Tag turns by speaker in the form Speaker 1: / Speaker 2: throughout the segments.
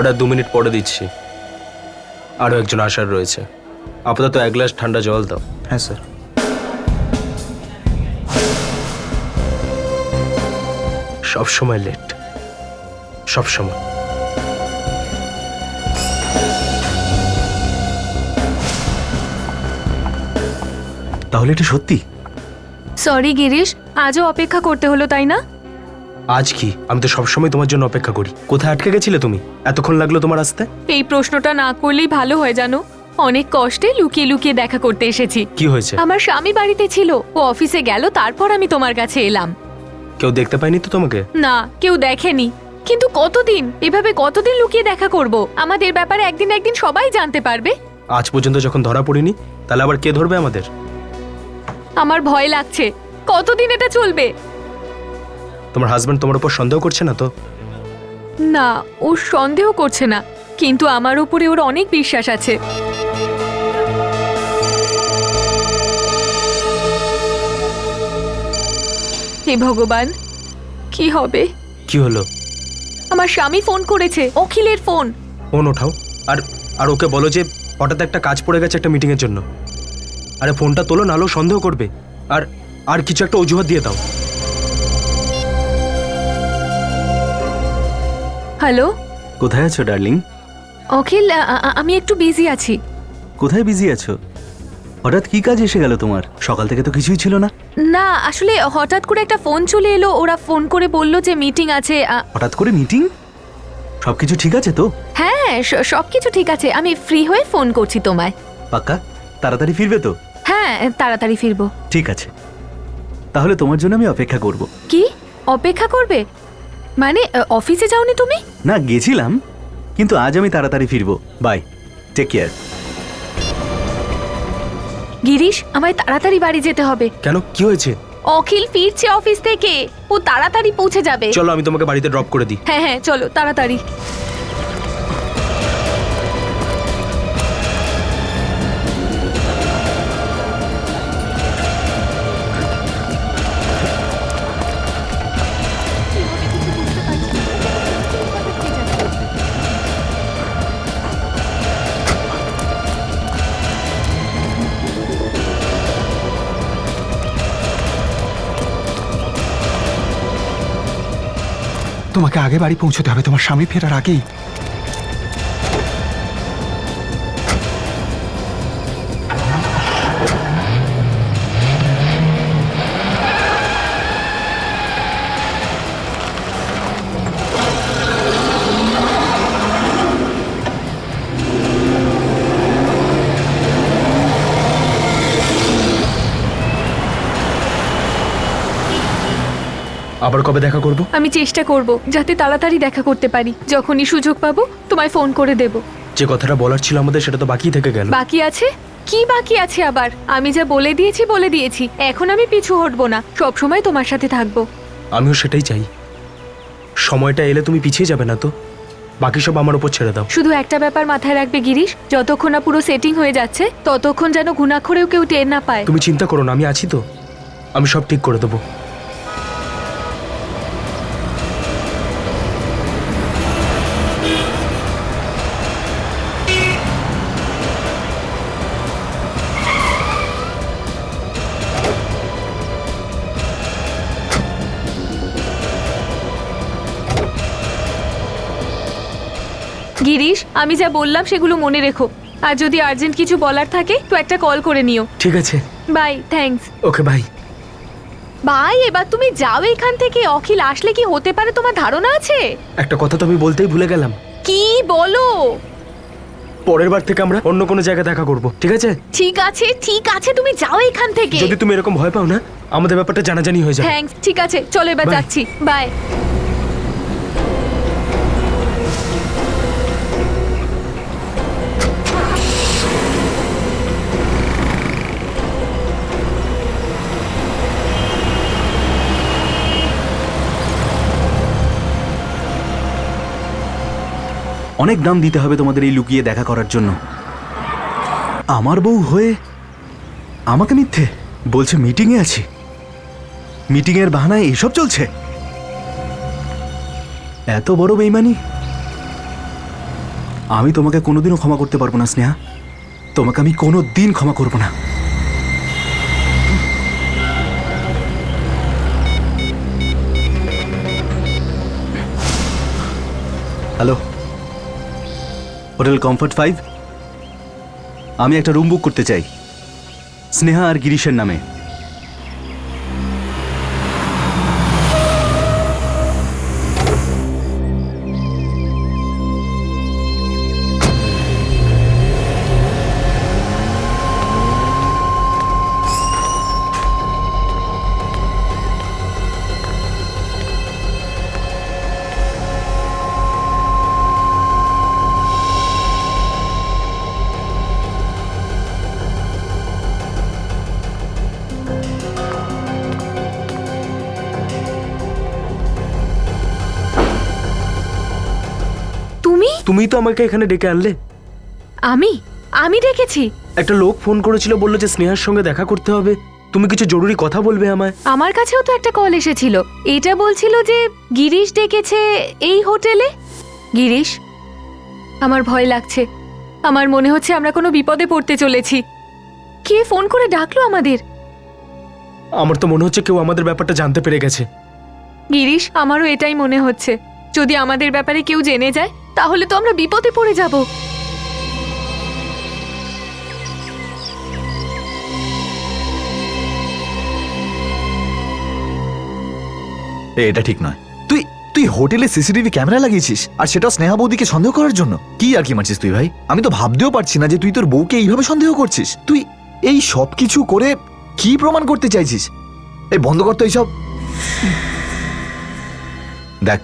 Speaker 1: Order 2 minute পরে দিচ্ছি। আরও একজন আসার রয়েছে। আপাতত 1 গ্লাস ঠান্ডা জল দাও।
Speaker 2: হ্যাঁ স্যার।
Speaker 1: সব সময় লেট, সব সময়।
Speaker 2: তাহলে এটা সত্যি?
Speaker 3: সরি গিরিশ, আজও অপেক্ষা করতে হলো তাই না?
Speaker 1: আজ কি? আমি তো সবসময় তোমার জন্য অপেক্ষা করি। কোথায় আটকে গেছিলে তুমি? এতক্ষণ লাগলো তোমার আসতে?
Speaker 3: এই প্রশ্নটা না করলেই ভালো হয় জানো। অনেক কষ্টে লুকিয়ে লুকিয়ে দেখা করতে এসেছি।
Speaker 1: কি হয়েছে?
Speaker 3: আমার স্বামী বাড়িতে ছিল, ও অফিসে গেল, তারপর আমি তোমার কাছে এলাম।
Speaker 1: কেউ দেখতে পায়নি তো তোমাকে?
Speaker 3: না, কেউ দেখেনি। কিন্তু কতদিন এভাবে কতদিন লুকিয়ে দেখা করব? আমাদের ব্যাপারে একদিন একদিন সবাই জানতে পারবে।
Speaker 1: আজ পর্যন্ত যখন ধরা পড়িনি, তাহলে আবার কে ধরবে আমাদের?
Speaker 3: আমার ভয় লাগছে, কতদিন এটা চলবে?
Speaker 1: তোমার হাজবেন্ড তোমার উপর সন্দেহ করছে না তো?
Speaker 3: না, ও সন্দেহ করছে না, কিন্তু আমার উপরে ওর অনেক বিশ্বাস আছে। হে ভগবান, কি হবে?
Speaker 1: কি হলো?
Speaker 3: আমার স্বামী ফোন করেছে, অখিলের ফোন।
Speaker 1: ফোন ওঠাও। আর আর ওকে বলো যে হঠাৎ একটা কাজ পড়ে গেছে একটা মিটিং এর জন্য। আরে ফোনটা তোলো, নাহলেও সন্দেহ করবে। আর আর কিছু একটা অজুহাত দিয়ে দাও।
Speaker 3: হ্যালো
Speaker 2: কোথায় আছো ডার্লিং?
Speaker 3: অখিল, আমি একটু বিজি আছি।
Speaker 2: কোথায় বিজি আছো? হঠাৎ কি কাজ এসে গেল তোমার? সকাল থেকে তো কিছুই ছিল না।
Speaker 3: না, আসলে হঠাৎ করে একটা ফোন চলে এলো, ওরা ফোন করে বলল যে মিটিং আছে।
Speaker 2: হঠাৎ করে মিটিং? সবকিছু ঠিক আছে তো?
Speaker 3: হ্যাঁ, সবকিছু ঠিক আছে। আমি ফ্রি হয়ে ফোন করছি তোমায়।
Speaker 2: পাক্কা? তাড়াতাড়ি ফিরবে তো?
Speaker 3: হ্যাঁ, তাড়াতাড়ি ফিরবো।
Speaker 2: ঠিক আছে, তাহলে তোমার জন্য আমি অপেক্ষা করব।
Speaker 3: কি অপেক্ষা করবে? মানে অফিসে যাওনি তুমি?
Speaker 2: না, গেছিলাম, কিন্তু আজ আমি তাড়াতাড়ি ফিরবো। By, take care.
Speaker 3: গিরিশ, আমায় তাড়াতাড়ি বাড়ি যেতে হবে।
Speaker 1: কেন, কি হয়েছে?
Speaker 3: অখিল ফিরছে অফিস থেকে, ও তাড়াতাড়ি পৌঁছে যাবে।
Speaker 1: চলো আমি তোমাকে বাড়িতে ড্রপ করে দিই।
Speaker 3: হ্যাঁ হ্যাঁ, চলো তাড়াতাড়ি।
Speaker 4: তোমাকে আগে বাড়ি পৌঁছতে হবে, তোমার স্বামী ফেরার আগেই।
Speaker 1: আবার কবে দেখা করব?
Speaker 3: আমি চেষ্টা করব যাতে তাড়াতাড়ি দেখা করতে পারি। যখনই সুযোগ পাবো তোমায় ফোন করে দেব।
Speaker 1: যে কথাটা বলার ছিল আমাদের, সেটা তো বাকি থেকে গেল।
Speaker 3: বাকি আছে? কি বাকি আছে আবার? আমি যা বলে দিয়েছি। এখন আমি পিছু হটবো না, সব সময় তোমার সাথে থাকবো।
Speaker 1: আমিও সেটাই চাই। সময়টা এলে তুমি পিছিয়ে যাবে না তো? বাকি সব আমার উপর ছেড়ে দাও।
Speaker 3: শুধু একটা ব্যাপার মাথায় রাখবে গিরিশ, যতক্ষণ না পুরো সেটিং হয়ে যাচ্ছে ততক্ষণ যেন ঘুণাক্ষরেও কেউ টের না পায়।
Speaker 1: তুমি চিন্তা করো না, আমি আছি তো। আমি সব ঠিক করে দেবো।
Speaker 3: গিরিশ, আমি যা বললাম সেগুলো মনে রেখো। আর যদি আর্জেন্ট কিছু বলার থাকে তো একটা কল করে নিও।
Speaker 1: ঠিক আছে।
Speaker 3: Bye, thanks.
Speaker 1: Okay, bye.
Speaker 3: Bye, এবার তুমি যাও এখান থেকে। অখিল আসলে কি হতে পারে তোমার ধারণা আছে?
Speaker 1: একটা কথা তো আমি বলতেই ভুলে গেলাম।
Speaker 3: কি বলো?
Speaker 1: পরের বার থেকে আমরা অন্য কোনো জায়গায় দেখা করব, ঠিক আছে?
Speaker 3: ঠিক আছে, তুমি যাও এখান থেকে।
Speaker 1: যদি তুমি এরকম ভয় পাও না, আমাদের ব্যাপারটা জানাজানি হয়ে যাবে।
Speaker 3: থ্যাঙ্কস, ঠিক আছে, চলো এবার
Speaker 1: Bye.
Speaker 3: যাচ্ছি। বাই।
Speaker 2: অনেক দাম দিতে হবে তোমাদের এই লুকিয়ে দেখা করার জন্য। আমার বউ হয়ে আমাকে মিথ্যে বলছে মিটিংয়ে আছি। মিটিংয়ের বাহানায় এসব চলছে? এত বড় বেইমানি আমি তোমাকে কোনোদিনও ক্ষমা করতে পারবো না স্নেহা। তোমাকে আমি কোনোদিন ক্ষমা করবো না। Hello, hotel comfort 5। আমি একটা রুম বুক করতে চাই স্নেহা আর গিরিশের নামে।
Speaker 3: তুমি?
Speaker 1: তুমিই তো আমাকে এখানে ডেকে আনলে।
Speaker 3: আমি আমি ডেকেছি?
Speaker 1: একটা লোক ফোন করেছিল, বললো যে স্নেহার সঙ্গে দেখা করতে হবে, তুমি কিছু জরুরি কথা বলবে আমায়।
Speaker 3: আমার কাছেও তো একটা কল এসেছিল, এটা বলছিল যে গিরিশ ডেকেছে এই হোটেলে। গিরিশ, আমার ভয় লাগছে। আমার মনে হচ্ছে আমরা কোনো বিপদে পড়তে চলেছি। কে ফোন করে ডাকলো আমাদের?
Speaker 1: আমার তো মনে হচ্ছে কেউ আমাদের ব্যাপারটা জানতে পেরে গেছে।
Speaker 3: গিরিশ, আমারও এটাই মনে হচ্ছে। যদি আমাদের ব্যাপারে কেউ জেনে যায় তাহলে তো আমরা বিপদে পড়ে যাব।
Speaker 5: এটা ঠিক নয়। তুই তুই হোটেলে সিসিটিভি ক্যামেরা লাগিয়েছিস, আর সেটাও স্নেহা বৌদিকে সন্দেহ করার জন্য? কি আর কি মারছিস তুই ভাই? আমি তো ভাবতেও পারছি না যে তুই তোর বউকে এইভাবে সন্দেহ করছিস। তুই এই সব কিছু করে কি প্রমাণ করতে চাইছিস? এই বন্ধ কর তো এইসব। দেখ,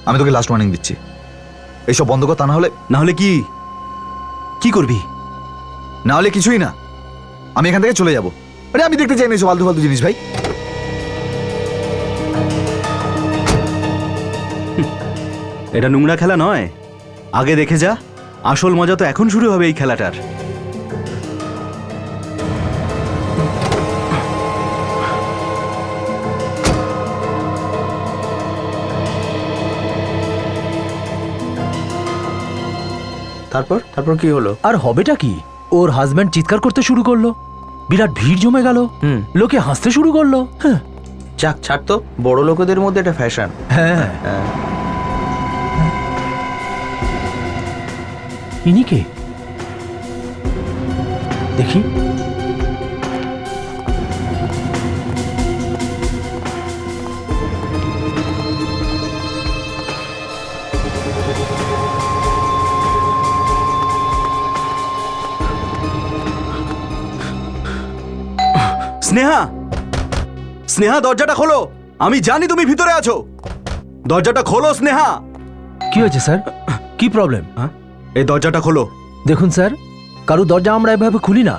Speaker 5: আমি তোকে লাস্ট ওয়ার্নিং দিচ্ছি, এইসব বন্ধ কর। তা না হলে
Speaker 2: কি কি করবি?
Speaker 5: না হলে কিছুই না, আমি এখান থেকে চলে যাব। আরে আমি দেখতে চাই না এইসব আলতু ফালতু জিনিস ভাই।
Speaker 2: এটা নোংরা খেলা নয়, আগে দেখে যা। আসল মজা তো এখন শুরু হবে এই খেলাটার।
Speaker 1: তারপর কি হলো?
Speaker 6: আর হবেটা কি, ওর হাজব্যান্ড চিৎকার করতে শুরু করলো, বিরাট ভিড় জমে গেল, লোকে হাসতে শুরু করলো। হ্যাঁ
Speaker 1: যাক, ছাড় তো, বড় লোকেদের মধ্যে এটা ফ্যাশন।
Speaker 6: হ্যাঁ, ইনি কে দেখি?
Speaker 2: স্নেহা, স্নেহা দরজাটা খোলো। আমি জানি তুমি ভিতরে আছো, দরজাটা খোলো স্নেহা।
Speaker 6: কি হয়েছে স্যার? কি প্রবলেম?
Speaker 2: এই দরজাটা খোলো।
Speaker 6: দেখুন স্যার, কারো দরজা আমরা এভাবে খুলি না।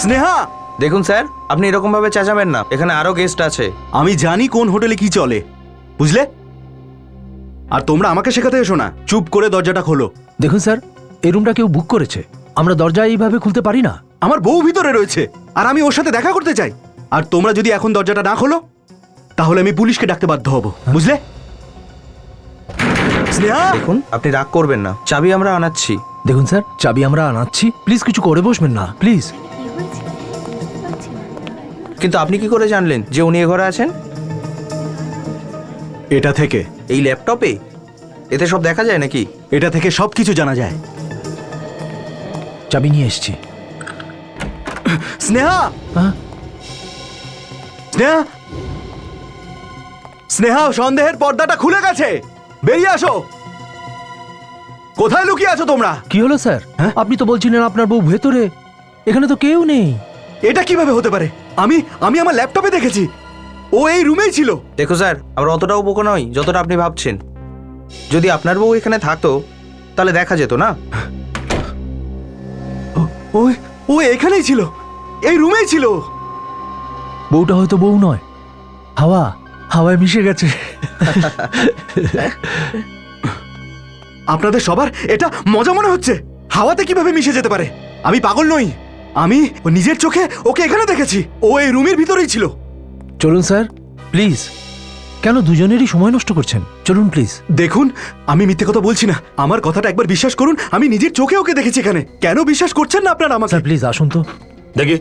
Speaker 2: স্নেহা,
Speaker 1: দেখুন স্যার, আপনি এরকম ভাবে চেঁচাবেন না, এখানে আরো গেস্ট আছে।
Speaker 2: আমি জানি কোন হোটেলে কি চলে, বুঝলে? আর তোমরা আমাকে শেখাতে এসো না। চুপ করে দরজাটা খোলো।
Speaker 6: দেখুন স্যার, এই রুমটা কেউ বুক করেছে, আমরা দরজা এইভাবে খুলতে পারি না।
Speaker 2: আমার বউ ভিতরে রয়েছে আর আমি ওর সাথে দেখা করতে চাই। আর তোমরা যদি এখন দরজাটা না খোলো তাহলে আমি পুলিশকে ডাকতে বাধ্য হব, বুঝলে? স্নেহা,
Speaker 1: দেখুন, আপনি রাগ করবেন না, চাবি আমরা আনাচ্ছি।
Speaker 6: দেখুন স্যার, চাবি আমরা আনাচ্ছি, প্লিজ কিছু করে বসবেন না প্লিজ।
Speaker 1: কিন্তু আপনি কি করে জানলেন যে উনি এ ঘরে আছেন?
Speaker 2: এটা থেকে,
Speaker 1: এই ল্যাপটপে এতে সব দেখা যায় নাকি?
Speaker 2: এটা থেকে সবকিছু জানা যায়।
Speaker 6: চাবি নিয়ে এসছি।
Speaker 2: স্নেহা,
Speaker 6: হ্যাঁ?
Speaker 2: স্নেহা, স্নেহা, সন্দেহের পর্দাটা খুলে গেছে, বেরিয়ে আসো। কোথায় লুকিয়ে আছো তোমরা?
Speaker 6: কি হলো স্যার?
Speaker 2: হ্যাঁ?
Speaker 6: আপনি তো বলছিলেন আপনার বউ ভেতরে, এখানে তো কেউ নেই।
Speaker 2: এটা কিভাবে হতে পারে? আমি আমার ল্যাপটপে দেখেছি ও এই রুমেই ছিল।
Speaker 1: দেখো স্যার, আমরা অতটাও বোকা নই যতটা আপনি ভাবছেন। যদি আপনার বউ এখানে থাকতো তাহলে দেখা যেত না।
Speaker 2: ও ও এখানেই ছিল, এই রুমেই ছিল।
Speaker 6: বউটা হয়তো বউ নয়, হাওয়ায় মিশে গেছে।
Speaker 2: আপনাদের সবার এটা মজা মনে হচ্ছে? হাওয়াতে কিভাবে মিশে যেতে পারে? আমি পাগল নই, আমি নিজের চোখে ওকে এখানে দেখেছি। ও এই রুমের ভিতরেই ছিল।
Speaker 6: চলুন স্যার, প্লিজ কেন দুজনেরই সময় নষ্ট করছেন? চলুন প্লিজ।
Speaker 2: দেখুন, আমি মিথ্যে কথা বলছি না, আমার কথাটা একবার বিশ্বাস করুন, আমি নিজের চোখে ওকে দেখেছি এখানে। কেন বিশ্বাস করছেন না আপনারা আমাকে?
Speaker 6: স্যার প্লিজ আসুন তো।
Speaker 7: দেখি,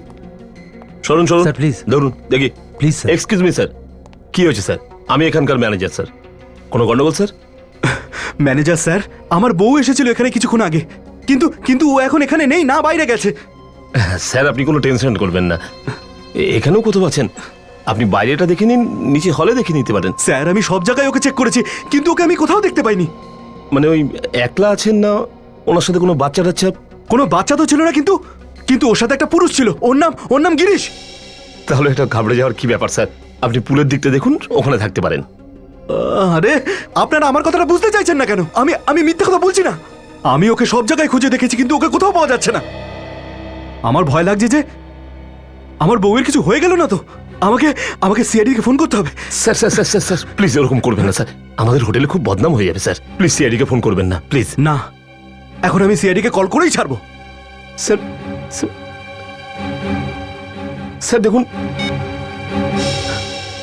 Speaker 7: শুনুন শুনুন
Speaker 6: স্যার, please.
Speaker 7: ধরুন দেখি।
Speaker 6: Please sir.
Speaker 7: Excuse me sir, কি হয়েছে স্যার? আমি এখানকার ম্যানেজার স্যার। কোনো গন্ডগোল স্যার?
Speaker 2: ম্যানেজার স্যার, আমার বউ এসেছিল এখানে কিছুক্ষণ আগে, কিন্তু কিন্তু ও এখন এখানে নেই, না বাইরে গেছে।
Speaker 7: স্যার আপনি কোনো টেনশন করবেন না, এখানেও কোথাও আছেন। আপনি বাইরেটা দেখে নিন, নিচে হলে দেখে নিতে পারেন।
Speaker 2: স্যার আমি সব জায়গায় ওকে চেক করেছি, কিন্তু ওকে আমি কোথাও দেখতে পাইনি।
Speaker 7: মানে ওই একলা আছেন না ওনার সাথে কোনো বাচ্চা টাচ্চা?
Speaker 2: কোনো বাচ্চা তো ছিল না, কিন্তু কিন্তু ওর সাথে একটা পুরুষ ছিল, ওর নাম গিরিশ।
Speaker 7: তাহলে এটা ঘাবড়ে যাওয়ার কি ব্যাপার স্যার? আপনি পুলের দিকটা দেখুন, ওখানে থাকতে পারেন।
Speaker 2: আরে আপনারা আমার কথাটা বুঝতে চাইছেন না কেন? আমি আমি মিথ্যে কথা বলছি না, আমি ওকে সব জায়গায় খুঁজে দেখেছি, কিন্তু ওকে কোথাও পাওয়া যাচ্ছে না। আমার ভয় লাগছে যে আমার বউয়ের কিছু হয়ে গেল না তো। আমাকে আমাকে সিআইডি কে ফোন করতে হবে।
Speaker 7: Sir sir sir sir sir please এরকম করবেন না স্যার, আমাদের হোটেলে খুব বদনাম হয়ে যাবে স্যার। প্লিজ সিআইডিকে ফোন করবেন না প্লিজ।
Speaker 2: না, এখন আমি সিআইডি কে কল করেই ছাড়বো।
Speaker 7: স্যার স্যার- স্যার দেখুন।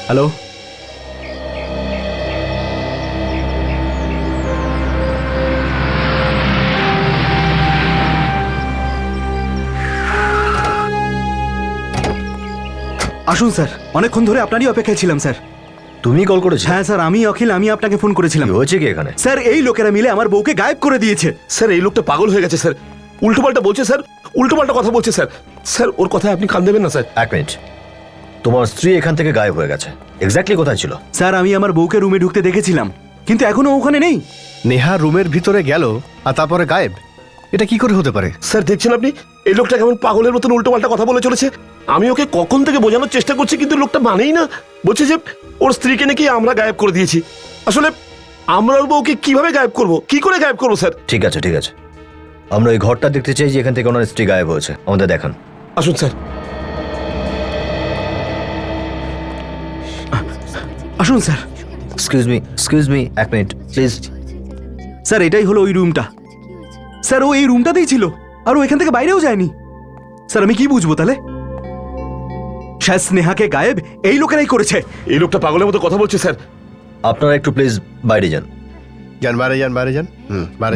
Speaker 2: হ্যালো, আসুন স্যার, অনেকক্ষণ ধরে আপনারই অপেক্ষায় ছিলাম স্যার।
Speaker 5: তুমি কল করেছো?
Speaker 2: হ্যাঁ স্যার, আমি অখিল, আমি আপনাকে ফোন করেছিলাম।
Speaker 5: কি হয়েছে কি এখানে?
Speaker 2: স্যার এই লোকেরা মিলে আমার বউকে গায়েব করে দিয়েছে।
Speaker 7: স্যার এই লোকটা পাগল হয়ে গেছে স্যার, উল্টোপাল্টা বলছে স্যার, উল্টোপাল্টা কথা বলছে স্যার। স্যার ওর কথায় আপনি কান দেবেন না স্যার।
Speaker 8: এক মিনিট, তোমার স্ত্রী এখান থেকে গায়েব হয়ে গেছে, এক্স্যাক্টলি কোথায় ছিল?
Speaker 2: স্যার আমি আমার বউকে রুমে ঢুকতে দেখেছিলাম, কিন্তু এখনো ওখানে নেই।
Speaker 9: নেহা রুমের ভিতরে গেল আর তারপরে গায়েব, এটা কি করে হতে পারে?
Speaker 7: স্যার দেখছেন আপনি, এই লোকটা কেমন পাগলের মতন উল্টোপাল্টা কথা বলে চলেছে। আমি ওকে কখন থেকে বোঝানোর চেষ্টা করছি, কিন্তু লোকটা মানেই না। বলছে যে ওর স্ত্রীকে নাকি আমরা গায়েব করে দিয়েছি। আসলে আমরা ওর বউকে কিভাবে গায়েব করব, কি করে গায়েব করবো স্যার?
Speaker 8: ঠিক আছে ঠিক আছে, আমরা ওই ঘরটা দেখতে চাই যে এখান থেকে ওনার স্ত্রী গায়েব হয়েছে, আমাদের দেখান।
Speaker 7: আসুন স্যার।
Speaker 2: আসুন স্যার।
Speaker 8: এক্সকিউজ মি, এক মিনিট প্লিজ।
Speaker 2: স্যার এটাই হলো ওই রুমটা। স্যার ও এই রুমটাতেই ছিল, আর ও এখান থেকে বাইরেও যায়নি। স্যার আমি কি বুঝবো তাহলে? শায়দ স্নেহাকে গায়েব এই লোকেরাই করেছে।
Speaker 7: এই লোকটা পাগলের মতো কথা বলছে স্যার।
Speaker 8: আপনারা একটু প্লিজ বাইরে যান।
Speaker 9: যান বাইরে যান, বাইরে যান,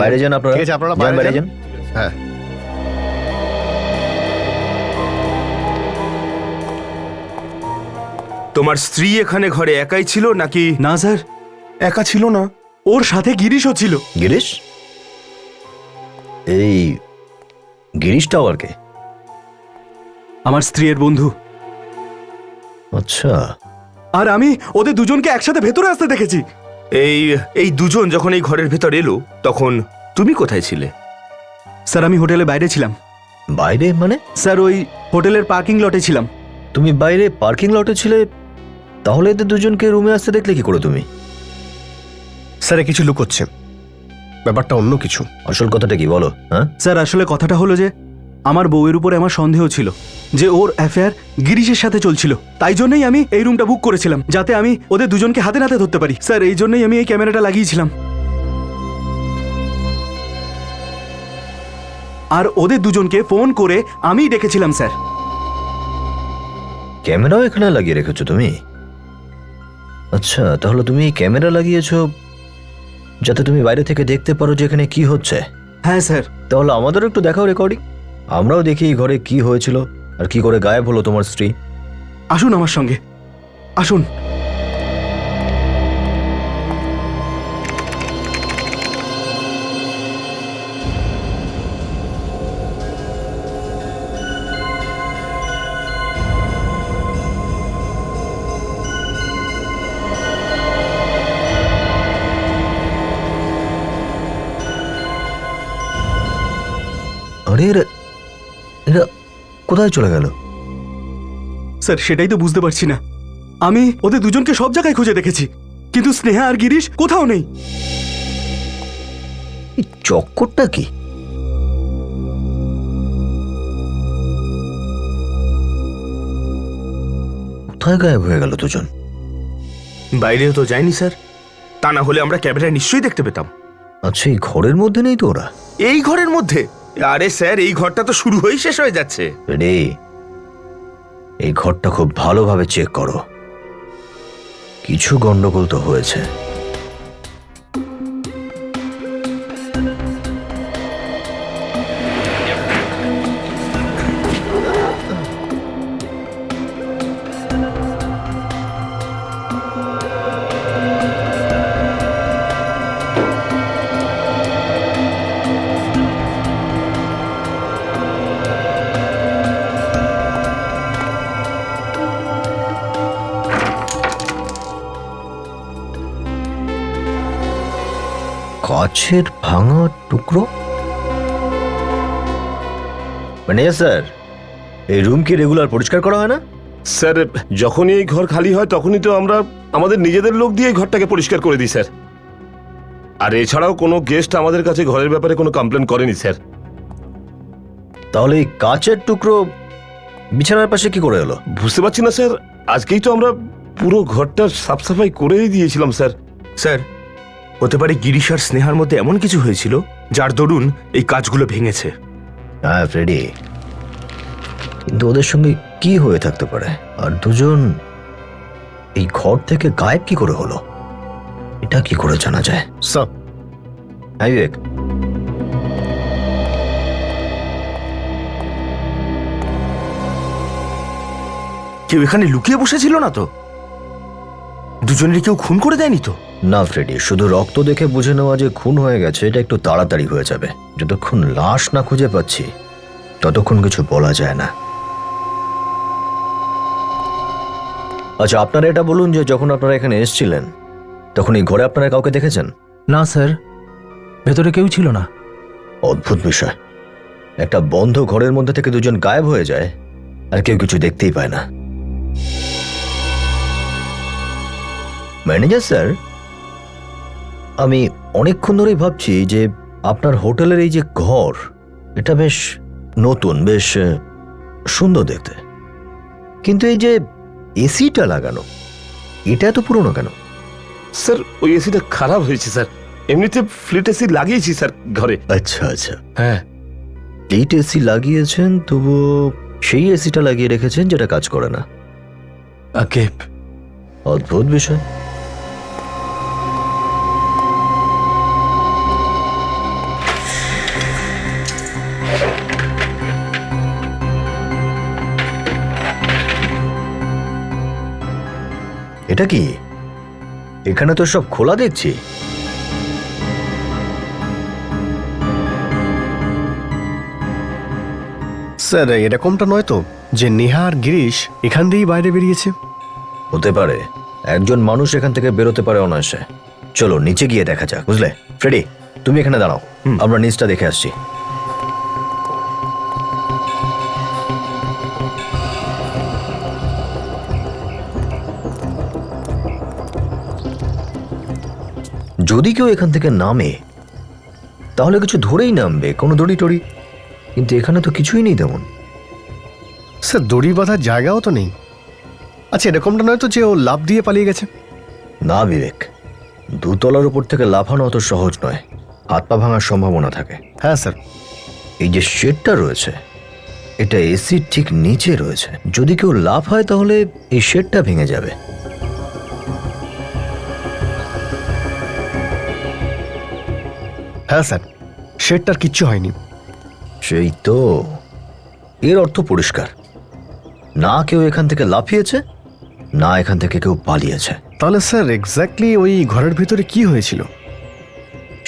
Speaker 8: বাইরে যান আপনারা।
Speaker 9: ঠিক আছে, আপনারা
Speaker 8: যান, বাইরে যান।
Speaker 9: হ্যাঁ,
Speaker 10: তোমার স্ত্রী এখানে ঘরে একাই ছিল নাকি?
Speaker 2: না স্যার,
Speaker 10: একা ছিল না,
Speaker 2: ওর সাথে গিরিশও ছিল।
Speaker 8: গিরিশ? এই গিরিশটাও আর কে?
Speaker 2: আমার স্ত্রীর বন্ধু।
Speaker 8: আচ্ছা,
Speaker 2: আর আমি ওদের দুজনকে একসাথে ভেতরে আসতে দেখেছি।
Speaker 10: এই এই দুজন যখন এই ঘরের ভেতর এলো তখন তুমি কোথায় ছিলে?
Speaker 2: স্যার আমি হোটেলে বাইরে ছিলাম।
Speaker 8: বাইরে মানে?
Speaker 2: স্যার ওই হোটেলের পার্কিং লটে ছিলাম।
Speaker 8: তুমি বাইরে পার্কিং লটে ছিলে? তাহলে এদের দুজনকে রুমে আসতে দেখলে কি করে তুমি?
Speaker 9: স্যারে কিছু লুকোচ্ছে, ব্যাপারটা অন্য কিছু।
Speaker 8: আসল কথাটা কি বলো? হ্যাঁ,
Speaker 2: স্যার আসলে কথাটা হলো যে আমার বউয়ের উপরে আমার সন্দেহ ছিল যে ওর অ্যাফেয়ার গিরিশের সাথে চলছিল। তাই জন্যই আমি এই রুমটা বুক করেছিলাম, যাতে আমি ওদের দুজনকে হাতে নাতে ধরতে পারি। স্যার এই জন্যই আমি এই ক্যামেরাটা লাগিয়েছিলাম। আর ওদের দুজনকে ফোন করে আমিই ডেকেছিলাম স্যার।
Speaker 8: ক্যামেরাও এখানে লাগিয়ে রেখেছো তুমি? আচ্ছা, তাহলে তুমি এই ক্যামেরা লাগিয়েছো যাতে তুমি বাইরে থেকে দেখতে পারো যে এখানে কি হচ্ছে?
Speaker 2: হ্যাঁ স্যার।
Speaker 8: তাহলে আমাদেরও একটু দেখাও রেকর্ডিং, আমরাও দেখি এই ঘরে কি হয়েছিল আর কি করে গায়েব হলো তোমার স্ত্রী।
Speaker 2: আসুন আমার সঙ্গে, আসুন।
Speaker 8: আরে এরা এরা কোথায় চলে গেল?
Speaker 2: স্যার সেটাই তো বুঝতে পারছি না। আমি ওদের দুজনকে সব জায়গায় খুঁজে দেখেছি, কিন্তু স্নেহা আর গিরিশ কোথাও নেই।
Speaker 8: এই চক্করটা কি? কোথায় গায়েব হয়ে গেল দুজন?
Speaker 10: বাইরেও তো যায়নি স্যার, তা না হলে আমরা ক্যামেরায় নিশ্চয়ই দেখতে পেতাম।
Speaker 8: আচ্ছা, এই ঘরের মধ্যে নেই তো ওরা?
Speaker 10: এই ঘরের মধ্যে? আরে স্যার এই ঘরটা তো শুরু হয়েই শেষ হয়ে যাচ্ছে।
Speaker 8: রে, এই ঘরটা খুব ভালোভাবে চেক করো, কিছু গন্ডগোল তো হয়েছে। কাছের ভাঙা টুকরো? ম্যানেজার স্যার, এই রুম কি রেগুলার পরিষ্কার করা হয় না?
Speaker 7: স্যার, যখনই এই ঘর খালি হয় তখনই তো আমরা আমাদের নিজেদের লোক দিয়ে এই ঘরটাকে পরিষ্কার করে দিই স্যার। আর এছাড়াও কোনো গেস্ট আমাদের কাছে ঘরের ব্যাপারে কোনো কমপ্লেন করেনি স্যার।
Speaker 8: তাহলে এই কাচের টুকরো বিছানার পাশে কি করে এলো?
Speaker 7: বুঝতে পারছি না স্যার, আজকেই তো আমরা পুরো ঘরটা সাফ সাফাই করেই দিয়েছিলাম স্যার।
Speaker 10: স্যার, হতে পারে গিরিশ আর স্নেহার মধ্যে এমন কিছু হয়েছিল যার দরুন এই কাজগুলো ভেঙেছে।
Speaker 8: হ্যাঁ ফ্রেডি, কিন্তু ওদের সঙ্গে কি হয়ে থাকতে পারে? আর দুজন এই ঘর থেকে গায়েব কি করে হলো, এটা কি করে জানা যায়?
Speaker 9: স্যার,
Speaker 8: হ্যাঁ বিবেক,
Speaker 10: কেউ এখানে লুকিয়ে বসেছিল না তো? দুজনের কেউ খুন করে দেয়নি তো?
Speaker 8: না ফ্রেডি, শুধু রক্ত দেখে বুঝে নেওয়া যে খুন হয়ে গেছে এটা একটু তাড়াতাড়ি হয়ে যাবে। যতক্ষণ লাশ না খুঁজে পাচ্ছি ততক্ষণ কিছু বলা যায় না। আচ্ছা, আপনারা এটা বলুন যে যখন আপনারা এখানে এসেছিলেন তখন এই ঘরে আপনারা কাউকে দেখেছেন?
Speaker 6: না স্যার, ভেতরে কেউ ছিল না।
Speaker 8: অদ্ভুত বিষয়, একটা বন্ধ ঘরের মধ্যে থেকে দুজন গায়েব হয়ে যায় আর কেউ কিছু দেখতেই পায় না। ম্যানেজার স্যার, আমি অনেকক্ষণ ধরেই ভাবছি যে আপনার হোটেলের এই যে ঘর, এটা বেশ নতুন, বেশ সুন্দর দেখতে, কিন্তু এই যে এসিটা লাগানো, এটা এত পুরনো কেন?
Speaker 7: স্যার, ওই এসিটা খারাপ হয়েছে স্যার। এমনিতে ফ্লিট এসি লাগিয়েছি স্যার ঘরে।
Speaker 8: আচ্ছা আচ্ছা,
Speaker 7: হ্যাঁ,
Speaker 8: প্লেট এসি লাগিয়েছেন, তবু সেই এসিটা লাগিয়ে রেখেছেন যেটা কাজ করে না। অদ্ভুত বিষয়। এটা কি? এখানে তো সব খোলা দেখছি।
Speaker 9: স্যার, এরকমটা নয় তো যে নেহা আর গিরিশ এখান দিয়েই বাইরে বেরিয়েছে?
Speaker 8: হতে পারে, একজন মানুষ এখান থেকে বেরোতে পারে অনায়াসে। চলো নিচে গিয়ে দেখা যাক, বুঝলে? ফ্রেডি, তুমি এখানে দাঁড়াও, আমরা নিচটা দেখে আসছি। যদি কেউ এখান থেকে নামে তাহলে কিছু ধরেই নামবে, কোনো দড়ি টড়ি, কিন্তু এখানে তো কিছুই নেই তেমন।
Speaker 9: স্যার, দড়ি বাঁধার জায়গাও তো নেই। আচ্ছা, এরকমটা নয় তো যে ও লাফ দিয়ে পালিয়ে গেছে?
Speaker 8: না বিবেক, দুতলার উপর থেকে লাফানো অত সহজ নয়, হাত পা ভাঙার সম্ভাবনা থাকে।
Speaker 9: হ্যাঁ স্যার।
Speaker 8: এই যে শেডটা রয়েছে, এটা এসির ঠিক নিচে রয়েছে। যদি কেউ লাফ হয় তাহলে এই শেডটা ভেঙে যাবে।
Speaker 9: হ্যাঁ স্যার, শেডটার কিচ্ছু হয়নি।
Speaker 8: সেই তো, এর অর্থ পরিষ্কার, না কেউ এখান থেকে লাফিয়েছে, না এখান থেকে কেউ পালিয়েছে।
Speaker 9: তাহলে স্যার এক্স্যাক্টলি ওই ঘরের ভিতরে কি হয়েছিল?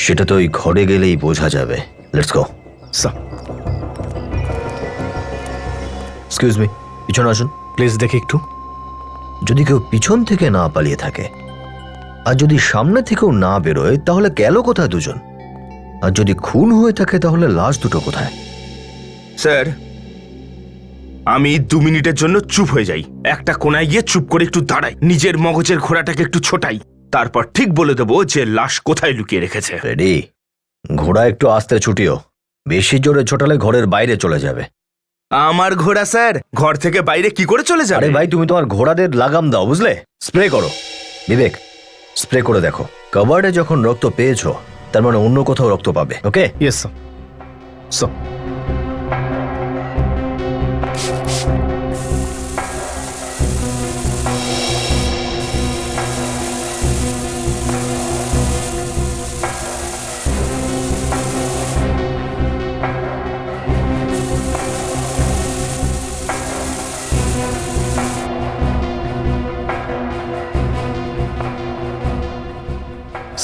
Speaker 8: সেটা তো ওই ঘরে গেলেই বোঝা যাবে। Let's go.
Speaker 9: Sir,
Speaker 8: excuse me, পিছনে আসুন
Speaker 9: প্লিজ, দেখে একটু।
Speaker 8: যদি কেউ পিছন থেকে না পালিয়ে থাকে আর যদি সামনে থেকেও না বেরোয় তাহলে গেল কোথায় দুজন? আর যদি খুন হয়ে থাকে তাহলে লাশ দুটো কোথায়?
Speaker 10: স্যার, আমি 2 মিনিটের জন্য চুপ হয়ে যাই, একটা কোনায় গিয়ে চুপ করে একটু দাঁড়াই, নিজের মগজের ঘোড়াটাকে একটু ছোটাই, তারপর ঠিক বলে দেবো যে লাশ কোথায় লুকিয়ে রেখেছে।
Speaker 8: রেডি? ঘোড়া একটু আস্তে ছুটিও, বেশি জোরে ছোটালে ঘরের বাইরে চলে যাবে।
Speaker 10: আমার ঘোড়া স্যার ঘর থেকে বাইরে কি করে চলে যাবে?
Speaker 8: আরে ভাই, তুমি তোমার ঘোড়াদের লাগাম দাও, বুঝলে? স্প্রে করো। বিবেক, স্প্রে করে দেখো। কভার্ডে যখন রক্ত পেয়েছো তার মানে অন্য কোথাও রক্ত পাবে। Okay?
Speaker 9: Yes sir. Sir,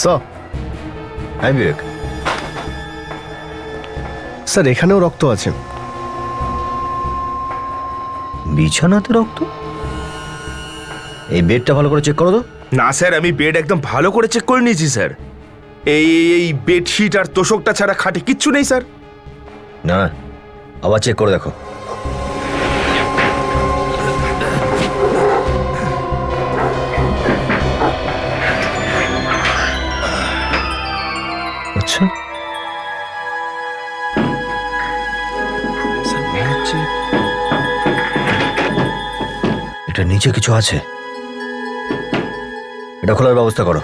Speaker 9: sir
Speaker 8: হ্যাঁ বিবেক,
Speaker 9: স্যার এখানেও রক্ত আছে।
Speaker 8: বিছানাতে রক্ত? এই বেডটা ভালো করে চেক করো তো।
Speaker 10: না স্যার, আমি বেড একদম ভালো করে চেক করে নিয়েছি স্যার। এই বেডশিট আর তোষকটা ছাড়া খাটে কিচ্ছু নেই স্যার।
Speaker 8: না না, আবার চেক করে দেখো। আচ্ছা, এটা নিচে কিছু আছে, এটা খোলার ব্যবস্থা করো।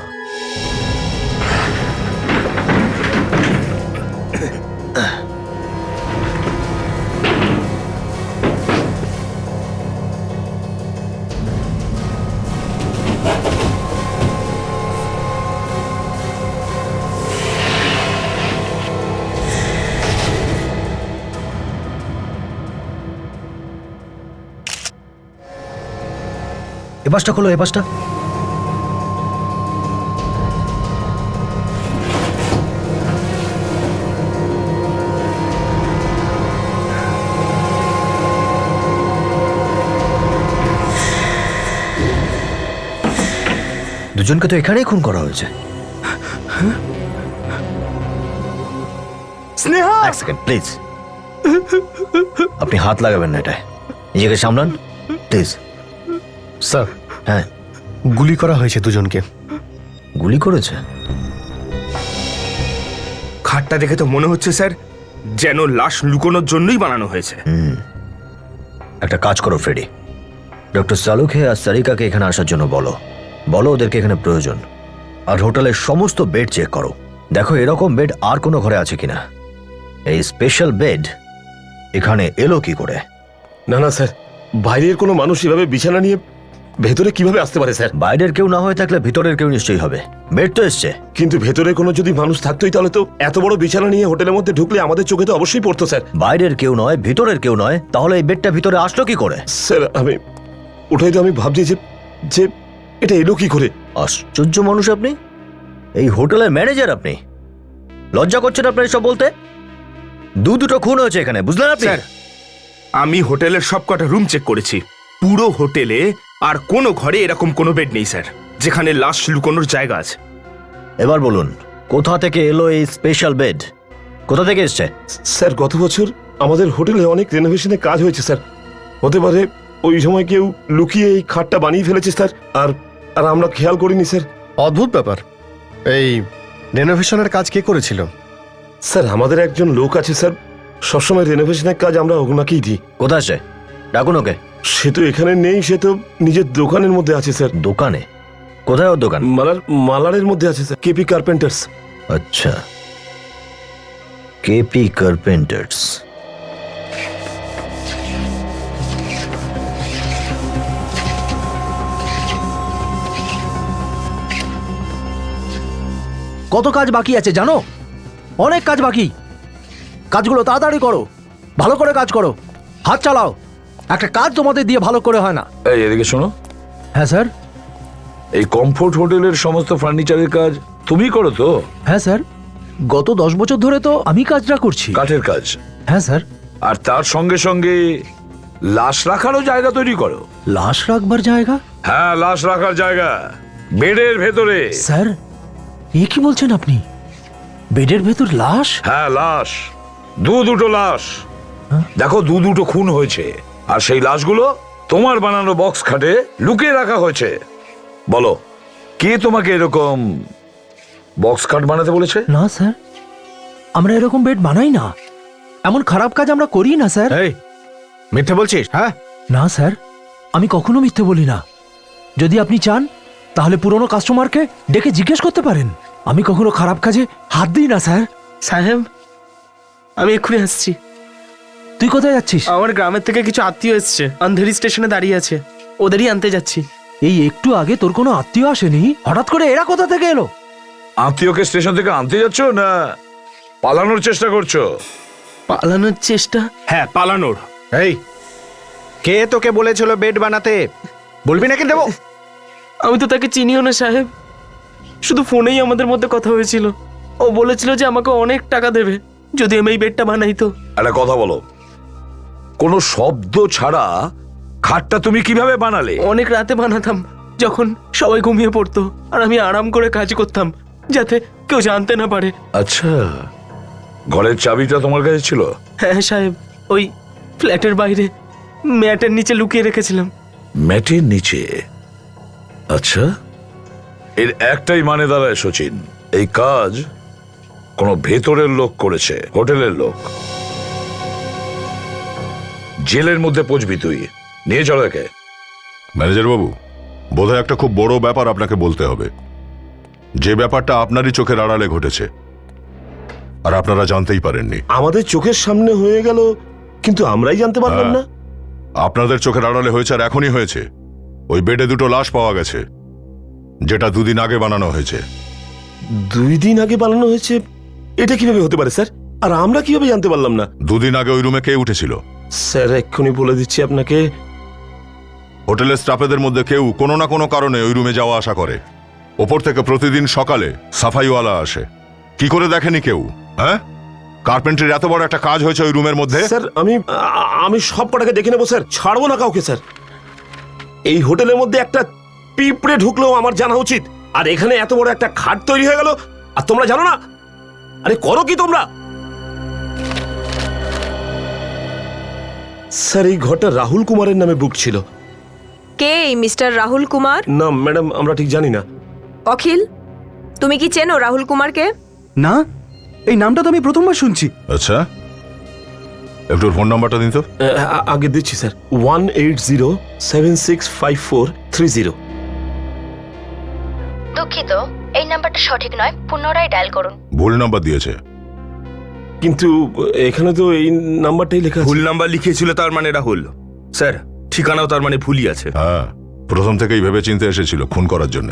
Speaker 8: এ পাশটা খোলো, এ পাশটা। দুজনকে তো এখানেই খুন করা হয়েছে।
Speaker 2: স্নেহা!
Speaker 8: এক সেকেন্ড প্লিজ, আপনি হাত লাগাবেন না এটায়, নিজেকে সামলান প্লিজ।
Speaker 9: স্যার
Speaker 8: হ্যাঁ,
Speaker 9: গুলি করা হয়েছে দুজনকে।
Speaker 8: গুলি করেছে?
Speaker 10: খাটটা দেখে তো মনে হচ্ছে স্যার যেন লাশ লুকোনোর জন্যই বানানো হয়েছে।
Speaker 8: একটা কাজ করো ফ্রেডি, ডক্টর সালুখে আর সারিকাকে এখানে আসার জন্য বলো। বলো ওদেরকে এখানে প্রয়োজন। আর হোটেলের সমস্ত বেড চেক করো, দেখো এরকম বেড আর কোনো ঘরে আছে কিনা। এই স্পেশাল বেড এখানে এলো কি করে?
Speaker 7: না না স্যার, বাইরের কোনো মানুষ এভাবে বিছানা নিয়ে ভেতরে কিভাবে আসতে পারে স্যার?
Speaker 8: বাইরের কেউ না হয়ে থাকলে ভিতরের কেউ নিশ্চয়ই হবে। বেড তো এসছে।
Speaker 7: কিন্তু ভেতরে কোনো যদি মানুষ থাকতোই তাহলে তো এত বড় বিছানা নিয়ে হোটেলের মধ্যে ঢুকলে আমাদের চোখে তো অবশ্যই পড়তো স্যার।
Speaker 8: বাইরের কেউ নয়, ভিতরের কেউ নয়, তাহলে এই বেডটা ভিতরে আসলো কি করে?
Speaker 7: স্যার ওটাই তো আমি ভাবছি যে যে এটা এলো কি করে।
Speaker 8: আশ্চর্য মানুষ আপনি, এই হোটেলের ম্যানেজার আপনি। লজ্জা করছেন আপনার এসব বলতে? দুটো খুন হয়েছে এখানে, বুঝলেন আপনি?
Speaker 10: স্যার, আমি হোটেলের সব কটা রুম চেক করেছি। পুরো হোটেলে আর কোনো ঘরে এরকম কোনো বেড নেই স্যার যেখানে লাশ লুকোনোর জায়গা আছে।
Speaker 8: এবার বলুন, কোথা থেকে এলো এই স্পেশাল বেড? কোথা থেকে এসছে?
Speaker 7: স্যার গত বছর আমাদের হোটেলে অনেক রেনোভেশনের কাজ হয়েছে স্যার। হতে পারে ওই সময় কেউ লুকিয়ে এই খাটটা বানিয়ে ফেলেছে স্যার, আর আর আমরা খেয়াল করিনি স্যার।
Speaker 9: অদ্ভুত ব্যাপার। এই রেনোভেশনের কাজ কে করেছিল?
Speaker 7: স্যার আমাদের একজন লোক আছে স্যার, সবসময় রেনোভেশনের কাজ আমরা ওনাকেই দিই।
Speaker 8: কোথায় সে? ডাকুন ওকে।
Speaker 7: সে তো এখানে নেই, সে তো নিজের দোকানের মধ্যে আছে স্যার।
Speaker 8: দোকানে? কোথায় ওর দোকান?
Speaker 7: মালারের মধ্যে আছে স্যার, কেপি কার্পেন্টার্স।
Speaker 8: আচ্ছা, কেপি কার্পেন্টার্স।
Speaker 6: কত কাজ বাকি আছে জানো? অনেক কাজ বাকি। কাজগুলো তাড়াতাড়ি করো, ভালো করে কাজ করো, হাত চালাও। একটা কাজ তোমাদের দিয়ে ভালো করে হয় না।
Speaker 11: এই এদিকে শোনো,
Speaker 6: হ্যাঁ স্যার।
Speaker 11: এই কমফোর্ট হোটেলের সমস্ত ফার্নিচারের কাজ তুমি করো তো?
Speaker 6: হ্যাঁ স্যার, গত 10 বছর ধরে তো আমি কাজটা করছি।
Speaker 11: কাঠের কাজ?
Speaker 6: হ্যাঁ স্যার।
Speaker 11: আর তার সঙ্গে সঙ্গে লাশ রাখারও জায়গা তৈরি করো?
Speaker 6: লাশ রাখবার জায়গা?
Speaker 11: হ্যাঁ, লাশ রাখার জায়গা বেডের ভেতরে।
Speaker 6: স্যার, এ কি বলছেন আপনি? বেডের ভেতর লাশ?
Speaker 11: হ্যাঁ, লাশ, দুটো লাশ। দেখো, দুটো খুন হয়েছে, আর সেই লাশগুলো তোমার বানানো বক্স খাটে লুকিয়ে রাখা হয়েছে। বলো, কে তোমাকে এরকম বক্স খাট বানাতে বলেছে?
Speaker 6: না স্যার, আমরা এরকম বেড বানাই না। এমন খারাপ কাজ আমরা করি না স্যার।
Speaker 4: এই মিথ্যে বলছিস? হ্যাঁ,
Speaker 6: না স্যার, আমি কখনো মিথ্যে বলি না। যদি আপনি চান তাহলে পুরনো কাস্টমারকে ডেকে জিজ্ঞেস করতে পারেন। আমি কখনো খারাপ কাজে হাত দিই না স্যার।
Speaker 1: সাহেব, আমি এক্ষুনি আসছি।
Speaker 6: তুই কোথায় যাচ্ছিস?
Speaker 1: আমার গ্রামের থেকে কিছু আত্মীয় এসছে, আন্ধেরি স্টেশনে দাঁড়িয়ে আছে, ওদেরই আনতে যাচ্ছি।
Speaker 6: এই একটু আগে তোর কোনো আত্মীয় আসেনি, হঠাৎ করে এরা কোথা থেকে এলো?
Speaker 11: আত্মীয়কে স্টেশন থেকে আনতে যাচ্ছ না পালানোর চেষ্টা করছো?
Speaker 1: পালানোর চেষ্টা?
Speaker 10: হ্যাঁ, পালানোর।
Speaker 4: এই কে তোকে বলেছিল বেড বানাতে? বলবি নাকি দেবো?
Speaker 1: আমি তো তাকে চিনিও না সাহেব। শুধু ফোনেই আমাদের মধ্যে কথা হয়েছিল। ও বলেছিল যে আমাকে অনেক টাকা দেবে যদি আমি এই বেডটা বানাই তো।
Speaker 11: একটা কথা বলো, কোনো শব্দ ছাড়া খাটটা তুমি কিভাবে বানালে?
Speaker 1: অনেক রাতে বানাতাম, যখন সবাই ঘুমিয়ে পড়তো আর আমি আরাম করে কাজ করতাম, যাতে কেউ জানতে না পারে।
Speaker 11: আচ্ছা, ঘরের চাবিটা তোমার কাছে ছিল?
Speaker 1: হ্যাঁ সাহেব, ওই ফ্ল্যাটের বাইরে ম্যাটের নিচে লুকিয়ে রেখেছিলাম।
Speaker 11: ম্যাটের নিচে? আচ্ছা, এর একটাই মানে দাঁড়ায় সচিন, এই কাজ কোনো ভেতরের লোক করেছে, হোটেলের লোক। জেলের মধ্যে পচবি তুই, নিয়ে চলো একে।
Speaker 12: ম্যানেজার বাবু, বোধহয় একটা খুব বড় ব্যাপার আপনাকে বলতে হবে, যে ব্যাপারটা আপনারই চোখের আড়ালে ঘটেছে আর আপনারা জানতেই পারেননি।
Speaker 7: আমাদের চোখের সামনে হয়ে গেল, কিন্তু আমরাই জানতে পারলাম না।
Speaker 12: আপনাদের চোখের আড়ালে হয়েছে, আর এখনই হয়েছে। ওই বেডে দুটো লাশ পাওয়া গেছে, যেটা 2 দিন আগে বানানো হয়েছে।
Speaker 7: 2 দিন আগে বানানো হয়েছে? এটা কিভাবে হতে পারে স্যার? আর আমরা কিভাবে জানতে পারলাম না?
Speaker 12: 2 দিন আগে ওই রুমে কে উঠেছিল?
Speaker 7: স্যার এক্ষুনি বলে দিচ্ছি আপনাকে।
Speaker 12: হোটেলের স্টাফেদের মধ্যে কেউ কোনো না কোনো কারণে ওই রুমে যাওয়া আসা করে। ওপর থেকে প্রতিদিন সকালে সাফাইওয়ালা আসে। কি করে দেখেনি কেউ? হ্যাঁ, কার্পেন্টারির এত বড় একটা কাজ হয়েছে ওই রুমের মধ্যে।
Speaker 7: স্যার আমি সব কটাকে দেখে নেবো স্যার, ছাড়বো না কাউকে স্যার। এই হোটেলের মধ্যে একটা পিঁপড়ে ঢুকলেও আমার জানা উচিত, আর এখানে এত বড় একটা খাট তৈরি হয়ে গেল আর তোমরা জানো না? আরে করো কি তোমরা? স্যার এই ঘরটা রাহুল কুমারের নামে বুক ছিল।
Speaker 13: কে এই মিস্টার রাহুল কুমার?
Speaker 7: না ম্যাডাম, আমরা ঠিক জানি না।
Speaker 13: অখিল, তুমি কি চেনো রাহুল কুমারকে?
Speaker 2: না, এই নামটা তো আমি প্রথমবার শুনছি।
Speaker 12: আচ্ছা, একটু ফোন নাম্বারটা দিন তো।
Speaker 7: আগে দিচ্ছি স্যার, 180765430।
Speaker 14: দুঃখিত, এই নাম্বারটা সঠিক নয়, পুনরায় ডায়াল করুন।
Speaker 12: ভুল নাম্বার দিয়েছে।
Speaker 7: কিন্তু এখানে তো এই নাম্বারটাই লেখা আছে।
Speaker 10: ভুল নাম্বার লিখিয়েছিল তার মানে রাহুল স্যার, ঠিকানাও তার মানে ভুলই আছে।
Speaker 12: হ্যাঁ, প্রথম থেকেই ভেবে চিন্তে এসেছিল খুন করার জন্য,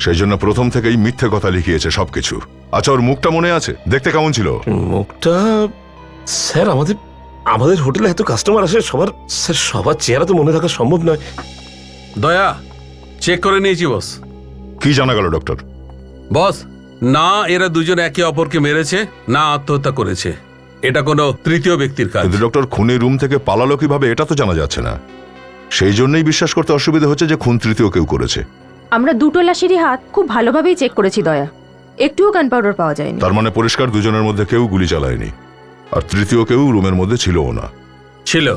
Speaker 12: সেই জন্য প্রথম থেকেই মিথ্যে কথা লিখিয়েছে সবকিছু। আচ্ছা, ওর মুখটা মনে আছে? দেখতে কেমন ছিল?
Speaker 7: মুখটা স্যার, আমাদের হোটেলে এত কাস্টমার আসে, সবার চেহারা তো মনে থাকা সম্ভব নয়।
Speaker 15: দয়া, চেক করে নিয়েছি বস।
Speaker 12: কি জানা গেল ডক্টর?
Speaker 15: বস, না এরা দুজন একে অপরকে মেরেছে, না আত্মহত্যা করেছে। এটা কোনো তৃতীয় ব্যক্তির কাজ।
Speaker 12: কিন্তু ডক্টর, খুনি রুম থেকে পালালো কিভাবে এটা তো জানা যাচ্ছে না। সেই জন্যই বিশ্বাস করতে অসুবিধা হচ্ছে যে খুন তৃতীয় কেউ করেছে।
Speaker 3: আমরা দুটো লাশেরই হাত খুব ভালোভাবেই চেক করেছি দয়া, একটুও গান পাউডার পাওয়া যায়নি।
Speaker 12: তার মানে পরিষ্কার দুজনের মধ্যে কেউ গুলি চালায়নি, আর তৃতীয় কেউ রুমের মধ্যে ছিলও না।
Speaker 15: ছিল,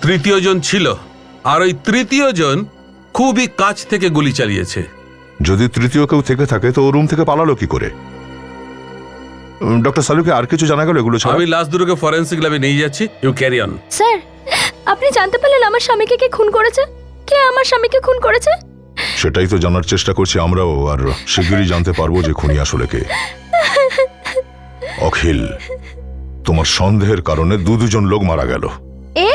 Speaker 15: তৃতীয় জন ছিল, আর ওই তৃতীয় জন খুবই কাছ থেকে গুলি চালিয়েছে।
Speaker 12: যদি তৃতীয় কেউ থেকে থাকে তো ও রুম থেকে পালালো কি করে? ডক্টর সালুকে আর কিছু জানা গেল এগুলো ছাড়া?
Speaker 15: আমি লাশ দুটোকে ফরেন্সিক ল্যাবে নিয়ে যাচ্ছি, ইউ ক্যারি অন।
Speaker 14: স্যার, আপনি জানতে পারলেন আমার স্বামীকে কে খুন করেছে? কে আমার স্বামীকে খুন করেছে?
Speaker 12: সেটাই তো জানার চেষ্টা করছি আমরাও, আর শীঘ্রই জানতে পারবো যে খুনি আসলে কে। অখিল, তোমার সন্দেহের কারণে দুজন লোক মারা গেল।
Speaker 14: এ,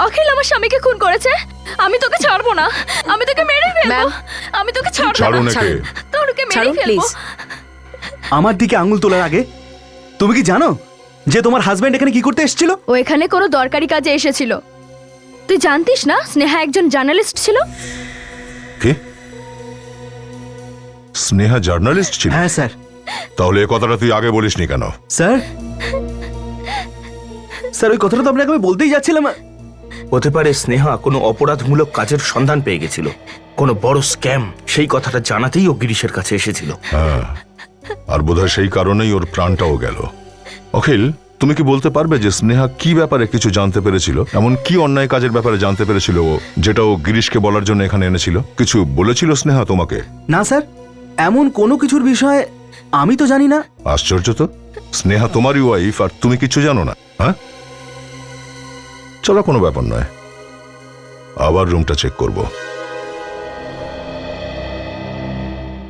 Speaker 14: অখিল আমার স্বামীকে খুন করেছে। আমি তোকে ছাড়বো না, আমি তোকে মেরে ফেলবো। আমি তোকে ছাড়বো
Speaker 12: ছাড়ুন
Speaker 14: না,
Speaker 12: একে।
Speaker 14: তোকে মেরে
Speaker 13: ছাড়ুন,
Speaker 14: ফেলবো।
Speaker 13: প্লিজ।
Speaker 2: আমার দিকে আঙুল তোলার আগে তুমি কি জানো যে তোমার হাজবেন্ড এখানে কি করতে এসেছিল?
Speaker 14: ও এখানে কোনো দরকারি কাজে এসেছিল। তুই জানতিস না স্নেহা একজন জার্নালিস্ট ছিল?
Speaker 12: কে? স্নেহা জার্নালিস্ট ছিল?
Speaker 2: হ্যাঁ স্যার।
Speaker 12: তাহলে এই কথাটা তুই আগে বলিসনি কেন?
Speaker 2: স্যার, স্যার ওই কথাটা তো আপনাকে আমি বলতেই যাচ্ছিলাম।
Speaker 10: হতে পারে স্নেহা কোনো অপরাধমূলক কাজের সন্ধান পেয়ে গেছিল, কোনো বড় স্ক্যাম, সেই কথাটা জানাতেই ও গিরিশের কাছে এসেছিল।
Speaker 12: হ্যাঁ, আর বোধহয় সেই কারণেই ওর প্রাণটাও গেল। অখিল, তুমি কি বলতে পারবে যে স্নেহা কি ব্যাপারে কিছু জানতে পেরেছিল? এমন কি অন্যায় কাজের ব্যাপারে জানতে পেরেছিল ও, যেটা ও গিরিশকে বলার জন্য এখানে এনেছিল? কিছু বলেছিল স্নেহা তোমাকে?
Speaker 2: না স্যার, এমন কোনো কিছুর বিষয়ে আমি তো জানি না।
Speaker 12: আশ্চর্য তো, স্নেহা তোমারই ওয়াইফ আর তুমি কিছু জানো না? হ্যাঁ, চলো, কোনো ব্যাপার নয়, আবার রুমটা চেক করব।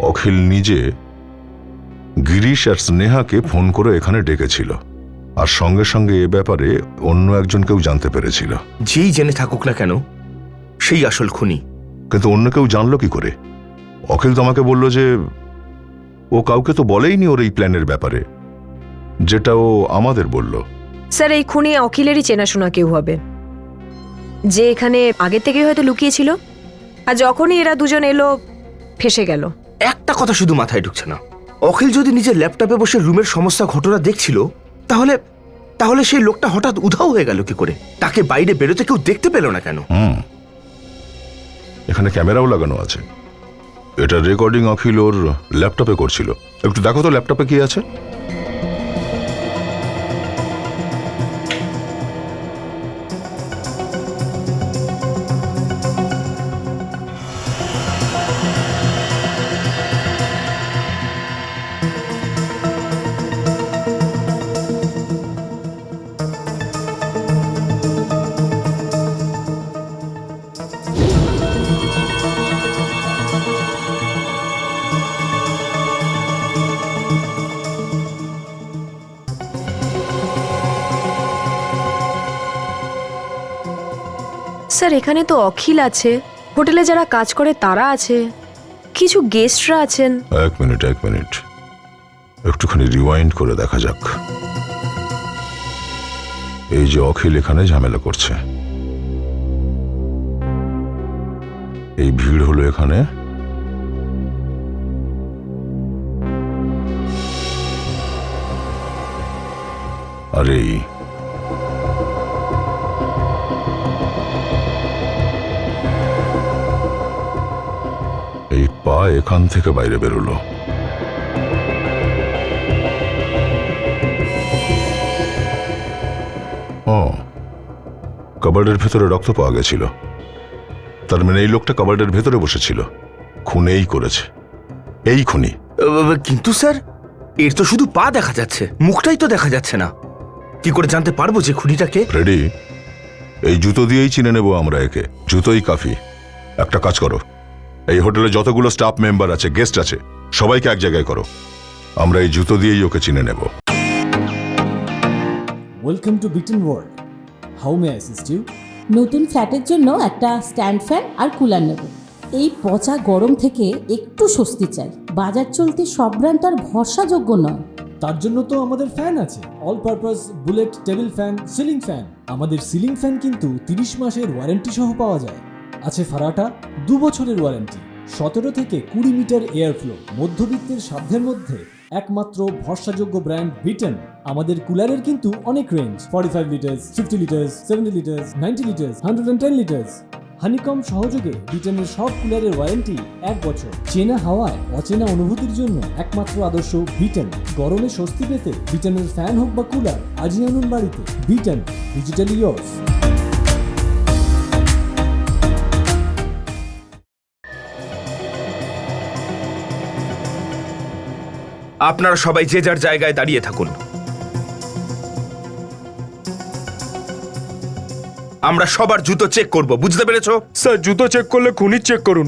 Speaker 12: অখিল নিজে গিরিশ আর স্নেহাকে ফোন করে এখানে ডেকেছিল, আর সঙ্গে সঙ্গে এ ব্যাপারে অন্য একজনকেও জানতে পেরেছিল।
Speaker 10: যেই জেনে থাকুক না কেন, সেই আসল খুনি।
Speaker 12: কিন্তু অন্য কেউ জানলো কি করে? অখিল তো আমাকে বলল যে ও কাউকে তো বলেইনি ওর এই প্ল্যানের ব্যাপারে, যেটা ও আমাদের বলল।
Speaker 13: স্যার, এই খুনি অখিলেরই চেনাশোনা কেউ হবে, যে এখানে আগে থেকেই হয়তো লুকিয়েছিল, আর যখনই এরা দুজন এলো ফেসে গেল।
Speaker 10: একটা কথা শুধু মাথায় ঢুকছে না, অখিল যদি নিজের ল্যাপটপে বসে রুমের সমস্ত ঘটনা দেখছিল, তাহলে তাহলে সেই লোকটা হঠাৎ উধাও হয়ে গেল কি করে? তাকে বাইরে বেরোতে কেউ দেখতে পেল না কেন?
Speaker 12: এখানে ক্যামেরাও লাগানো আছে। এটা রেকর্ডিং অখিল ওর ল্যাপটপে করছিল। একটু দেখো তো ল্যাপটপে কি আছে।
Speaker 13: স্যার এখানে তো অখিল আছে, হোটেলে যারা কাজ করে তারা আছে, কিছু গেস্টরা আছেন।
Speaker 12: এক মিনিট একটুখানি রিওয়াইন্ড করে দেখা যাক। এই যে অখিল এখানে ঝামেলা করছে, এই ভিড় হলো এখানে, আর এই পা এখান থেকে বাইরে বেরোলো। ও, কাবার্ডের ভেতরে রক্ত পাওয়া গেছিল। তার মানে এই লোকটা কাবার্ডের ভেতরে বসেছিল, খুনেই করেছে। এই খুনি।
Speaker 10: কিন্তু স্যার, এর তো শুধু পা দেখা যাচ্ছে, মুখটাই তো দেখা যাচ্ছে না। কি করে জানতে পারবো যে খুনিটাকে?
Speaker 12: ফ্রেডি, এই জুতো দিয়েই চিনে নেব আমরা একে। জুতোই কাফি। একটা কাজ করো, এই হোটেলে যতগুলো স্টাফ মেম্বার আছে, গেস্ট আছে, সবাইকে এক জায়গায় করো। আমরা এই জুতো দিয়েই ওকে চিনে নেব।
Speaker 16: Welcome to Bitten world. How may I assist you?
Speaker 17: নতুন ফ্ল্যাটের জন্য একটা স্ট্যান্ড ফ্যান আর কুলার নেব। এই পচা গরম থেকে একটু স্বস্তি চাই। বাজার চলতে সব ব্র্যান্ড আর ভরসাযোগ্য নয়।
Speaker 16: তার জন্য তো আমাদের ফ্যান আছে, all purpose bullet table fan, ceiling fan. আমাদের সিলিং ফ্যান কিন্তু 30 মাসের ওয়ারেন্টি সহ পাওয়া যায়। আছে ফারাটা 2 বছরের ওয়ারেন্টি, 17 থেকে 20 মিটার এয়ার ফ্লো, মধ্যবিত্তের সাধ্যের মধ্যে একমাত্র ভরসাযোগ্য ব্র্যান্ড বিটেন। আমাদের কুলারের কিন্তু অনেক range, 45 litres, 50 litres, 70 litres, 90 litres, 110 litres. Honeycomb সহযোগে বিটেনের সব কুলারের ওয়ারেন্টি 1 বছর। চেনা হাওয়ায় অচেনা অনুভূতির জন্য একমাত্র আদর্শ বিটেন। গরমে স্বস্তি পেতে বিটেনের ফ্যান হোক বা কুলার, আজই আনুন বাড়িতে। Beaten, digitally yours.
Speaker 10: আপনারা সবাই যে যার জায়গায় দাঁড়িয়ে থাকুন। আমরা সবার জুতো চেক করব, বুঝতে পেরেছো?
Speaker 1: স্যার, জুতো চেক করলে খুনি চেক করুন।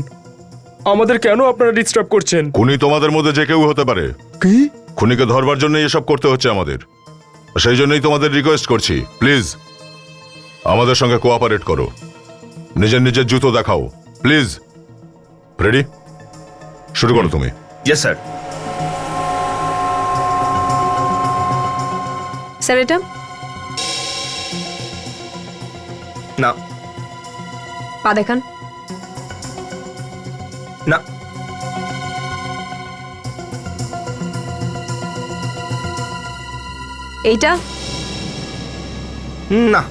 Speaker 1: আমাদের কেন আপনারা ডিস্টার্ব করছেন?
Speaker 12: খুনি তোমাদের মধ্যে যে কেউ হতে পারে।
Speaker 1: কি?
Speaker 12: খুনিকে ধরবার জন্য এসব করতে হচ্ছে আমাদের। সেই জন্যই তোমাদের রিকোয়েস্ট করছি, প্লিজ আমাদের সঙ্গে কোঅপারেট করো। নিজের নিজের জুতো দেখাও, প্লিজ। রেডি? শুরু করো তুমি।
Speaker 10: Yes sir.
Speaker 13: স্যার এটা
Speaker 10: না।
Speaker 13: পা দেখান।
Speaker 10: না।
Speaker 13: এইটা
Speaker 10: না।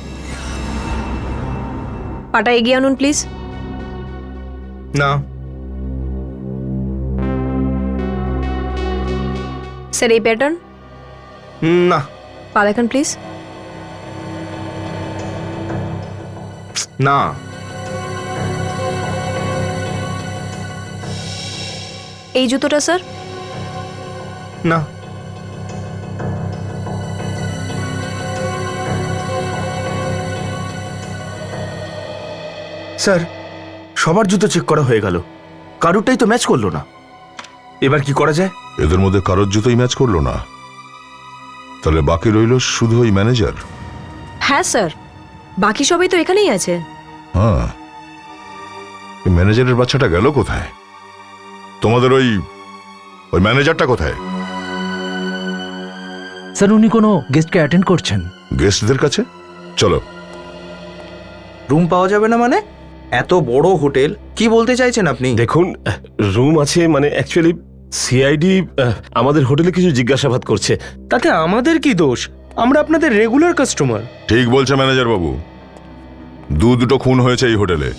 Speaker 13: পাটা এগিয়ে আনুন প্লিজ।
Speaker 10: না।
Speaker 13: স্যার এই প্যাটার্ন?
Speaker 10: না।
Speaker 13: পা দেখান প্লিজ।
Speaker 10: না।
Speaker 13: এই জুতোটা স্যার?
Speaker 10: না। স্যার, সবার জুতো চেক করা হয়ে গেল, কারুরটাই তো ম্যাচ করলো না। এবার কি করা যায়?
Speaker 12: এদের মধ্যে কারোর জুতোই ম্যাচ করলো না, তাহলে বাকি রইল শুধু ওই ম্যানেজার।
Speaker 13: হ্যাঁ স্যার, বাকি সবাই তো এখানেই আছে।
Speaker 12: হ্যাঁ, ম্যানেজারের বাচ্চাটা গেল কোথায়? তোমাদের ওই ম্যানেজারটা কোথায়?
Speaker 6: স্যার, উনি কোনো গেস্টকে অ্যাটেন্ড করছেন।
Speaker 12: গেস্টদের কাছে? চলো।
Speaker 1: রুম পাওয়া যাবে না মানে?
Speaker 10: এত বড় হোটেল, কি বলতে চাইছেন আপনি?
Speaker 7: দেখুন, রুম আছে, মানে অ্যাকচুয়ালি সিআইডি আমাদের হোটেলে কিছু জিজ্ঞাসাবাদ করছে।
Speaker 1: তাতে আমাদের কি দোষ? আমরা আপনাদের রেগুলার কাস্টমার।
Speaker 12: ঠিক বলছে ম্যানেজার বাবু, দুটো খুন হয়েছে এই হোটেলে,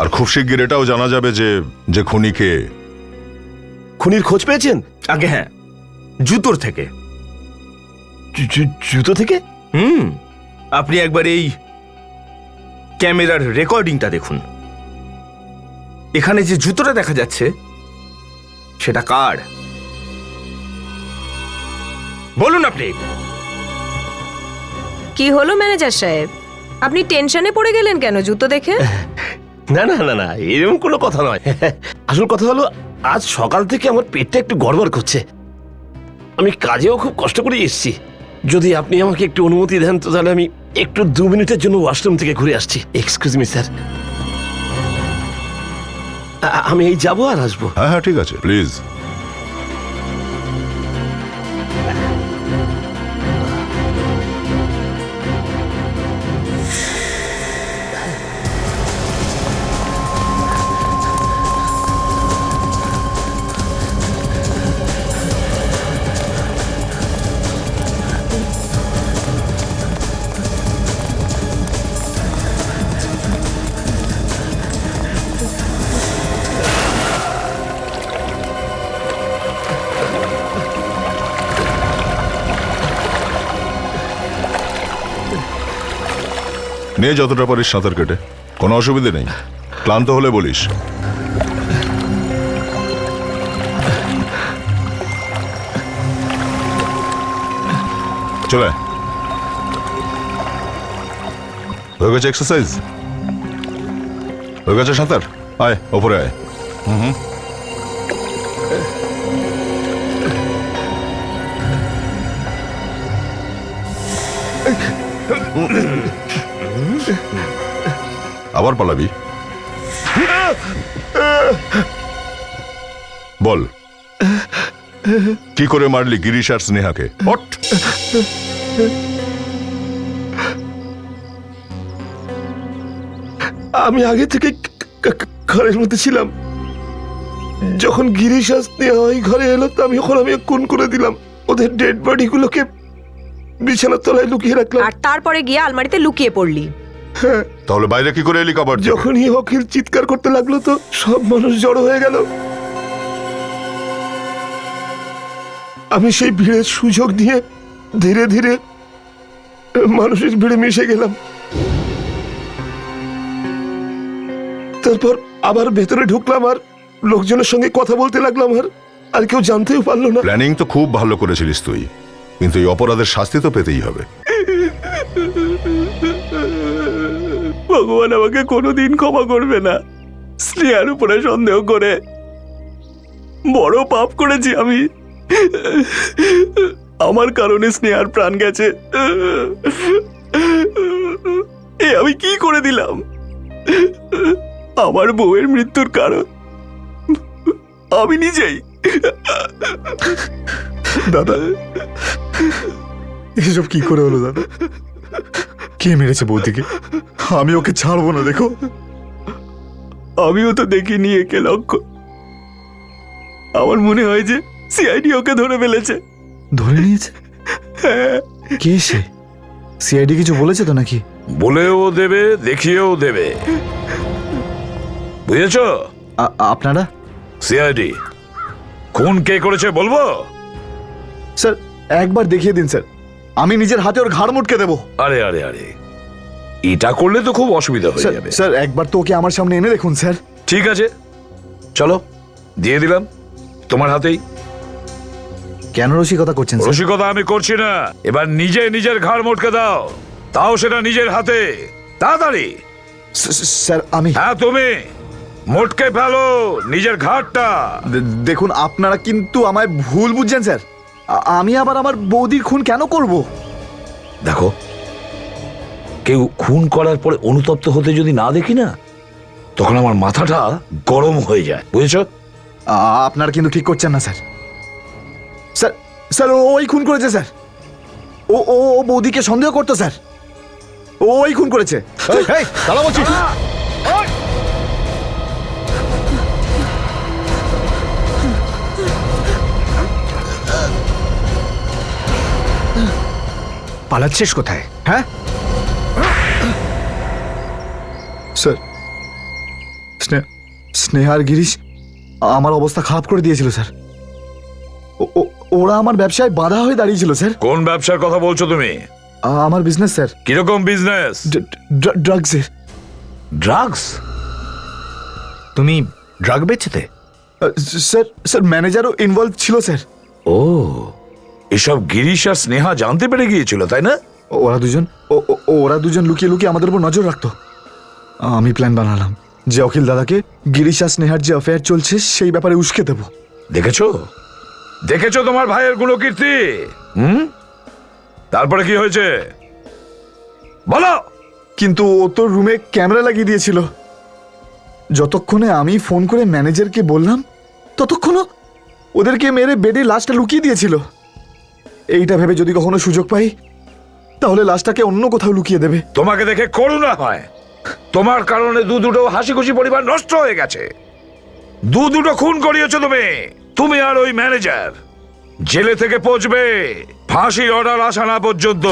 Speaker 12: আর খুব শিগগির এটাও জানা যাবে যে খুনি কে।
Speaker 7: খুনির খোঁজ পেয়েছেন?
Speaker 10: আগে হ্যাঁ, জুতোর থেকে।
Speaker 7: জুতো থেকে?
Speaker 10: আপনি একবার এই ক্যামেরার রেকর্ডিংটা দেখুন। এখানে যে জুতোটা দেখা যাচ্ছে সেটা কার? বলুন আপনি।
Speaker 13: কি হলো ম্যানেজার সাহেব, আপনি টেনশনে পড়ে গেলেন কেন জুতো দেখে?
Speaker 7: না না না না, এরকম কোনো কথা নয়। আসল কথা হলো, আজ সকাল থেকে আমার পেটটা একটু গড়বড় করছে। আমি কাজেও খুব কষ্ট করে এসেছি। যদি আপনি আমাকে একটু অনুমতি দেন তো তাহলে আমি একটু 2 মিনিটের জন্য ওয়াশরুম থেকে ঘুরে আসছি। এক্সকিউজ মি স্যার, আমি এই যাবো আর আসবো।
Speaker 12: হ্যাঁ হ্যাঁ ঠিক আছে, প্লিজ। নে যতটা পারিস সাঁতার কেটে, কোনো অসুবিধে নেই। ক্লান্ত হলে বলিস। চলে হয়ে গেছে এক্সারসাইজ, হয়ে গেছে সাঁতার। আয় ওপরে আয়। হুম আবার পালাবি? বল, কি করে মারলি গিরিশ আর স্নেহাকে?
Speaker 7: আমি আগে থেকে ঘরের মধ্যে ছিলাম। যখন গিরিশ আর স্নেহা ওই ঘরে এলো তো আমি খুন করে দিলাম। ওদের ডেড বডি গুলোকে বিছানার তলায় লুকিয়ে রাখলাম।
Speaker 13: আর তারপরে গিয়ে আলমারিতে লুকিয়ে পড়লি।
Speaker 12: তাহলে বাইরে কি করে এলি কাবার?
Speaker 7: যখনই অখিল চিৎকার করতে লাগলো তো সব মানুষ জড়ো হয়ে গেল। আমি সেই ভিড়ের সুযোগ নিয়ে ধীরে ধীরে মানুষের ভিড়ে মিশে গেলাম। তারপর আবার ভেতরে ঢুকলাম আর লোকজনের সঙ্গে কথা বলতে লাগলাম, আর কেউ জানতেও পারলো না।
Speaker 12: প্ল্যানিং তো খুব ভালো করেছিলিস তুই, কিন্তু এই অপরাধের শাস্তি তো পেতেই হবে।
Speaker 2: ভগবান আমাকে কোনোদিন ক্ষমা করবে না। স্নেহার উপরে সন্দেহ করে বড় পাপ করেছি আমি। আমার কারণে স্নেহার প্রাণ গেছে। এ আমি কি করে দিলাম? আমার বউয়ের মৃত্যুর কারণ আমি নিজেই। দাদা, এসব কি করে হলো দাদা? কে মেরেছে বৌদিকে? আমি ওকে ছাড়বো না। দেখো, আমিও তো দেখিনি একে লক্ষ্য। আমার মনে হয় যে সিআইডি ওকে ধরে ফেলেছে।
Speaker 5: ধরে নিয়েছে? কে সে? সিআইডি কিছু বলেছে তো নাকি?
Speaker 11: বলেও দেবে, দেখিয়েও দেবে, বুঝেছ?
Speaker 5: আপনারা
Speaker 11: সিআইডি খুন কে করেছে বলবো?
Speaker 5: স্যার একবার দেখিয়ে দিন স্যার, আমি নিজের হাতে ওর ঘাড় মুটকে দেবো।
Speaker 11: আরে আরে আরে, এটা করলে তো খুব অসুবিধা হয়ে যাবে।
Speaker 5: স্যার একবার তো ওকে আমার সামনে এনে দেখুন স্যার।
Speaker 11: ঠিক আছে, চলো দিয়ে দিলাম তোমার হাতেই।
Speaker 5: কেন রসিকতা করছেন?
Speaker 11: রসিকতা আমি করছি না, এবার নিজে নিজের ঘাড় মোটকে দাও, তাও সেটা নিজের হাতে। তাড়াতাড়ি।
Speaker 5: স্যার আমি।
Speaker 11: হ্যাঁ তুমি মোটকে ফেলো নিজের ঘাড়টা।
Speaker 5: দেখুন আপনারা কিন্তু আমায় ভুল বুঝছেন স্যার। আমি আবার আমার বৌদির খুন কেন করব?
Speaker 11: দেখো, কেউ খুন করার পরে অনুতপ্ত হতে যদি না দেখি না, তখন আমার মাথাটা গরম হয়ে যায়, বুঝেছ?
Speaker 5: আপনারা কিন্তু ঠিক করছেন না স্যার। স্যার স্যার ওই খুন করেছে স্যার। ও ও বৌদিকে সন্দেহ করতো স্যার। ওই খুন করেছে।
Speaker 11: দাঁড়া বলছি।
Speaker 4: পালাচ্ছিস কোথায়? হ্যাঁ,
Speaker 5: স্যার স্নেহা আর গিরিশ আমার অবস্থা খারাপ করে দিয়েছিল স্যার। ওরা আমার ব্যবসায় বাধা হয়ে দাঁড়িয়েছিল স্যার।
Speaker 11: কোন ব্যবসার কথা বলছো তুমি?
Speaker 5: আমার বিজনেস স্যার।
Speaker 11: কিরকম বিজনেস?
Speaker 5: ড্রাগসের।
Speaker 11: ড্রাগস?
Speaker 4: তুমি ড্রাগ বেচতে?
Speaker 5: স্যার ম্যানেজারও ইনভলভ ছিল স্যার।
Speaker 11: ও, এসব গিরিশ আর স্নেহা জানতে পেরে গিয়েছিল তাই না?
Speaker 5: ওরা দুজন লুকিয়ে লুকিয়ে আমাদের উপর নজর রাখতো। আমি প্ল্যান বানালাম যে অখিল দাদাকে গিরিশ আর স্নেহার যে অ্যাফেয়ার চলছে সেই ব্যাপারে উস্কে দেবো।
Speaker 11: দেখেছো দেখেছো তোমার ভাইয়ের গুণকীর্তি? তারপরে কি হয়েছে বলো?
Speaker 5: কিন্তু ও তো রুমে ক্যামেরা লাগিয়ে দিয়েছিল। যতক্ষণে আমি ফোন করে ম্যানেজারকে বললাম ততক্ষণও ওদেরকে মেরে বেডে লাশটা লুকিয়ে দিয়েছিল। এইটা ভেবে যদি কখনো সুযোগ পাই তাহলে লাশটাকে অন্য কোথাও লুকিয়ে দেবে।
Speaker 11: তোমাকে দেখে করুণা হয়। তোমার কারণে দুটো হাসি খুশি পরিবার নষ্ট হয়ে গেছে। দুটো খুন করিয়েছো তুমি আর ওই ম্যানেজার। জেলে থেকে পৌঁছবে ফাঁসির অর্ডার আসা না পর্যন্ত।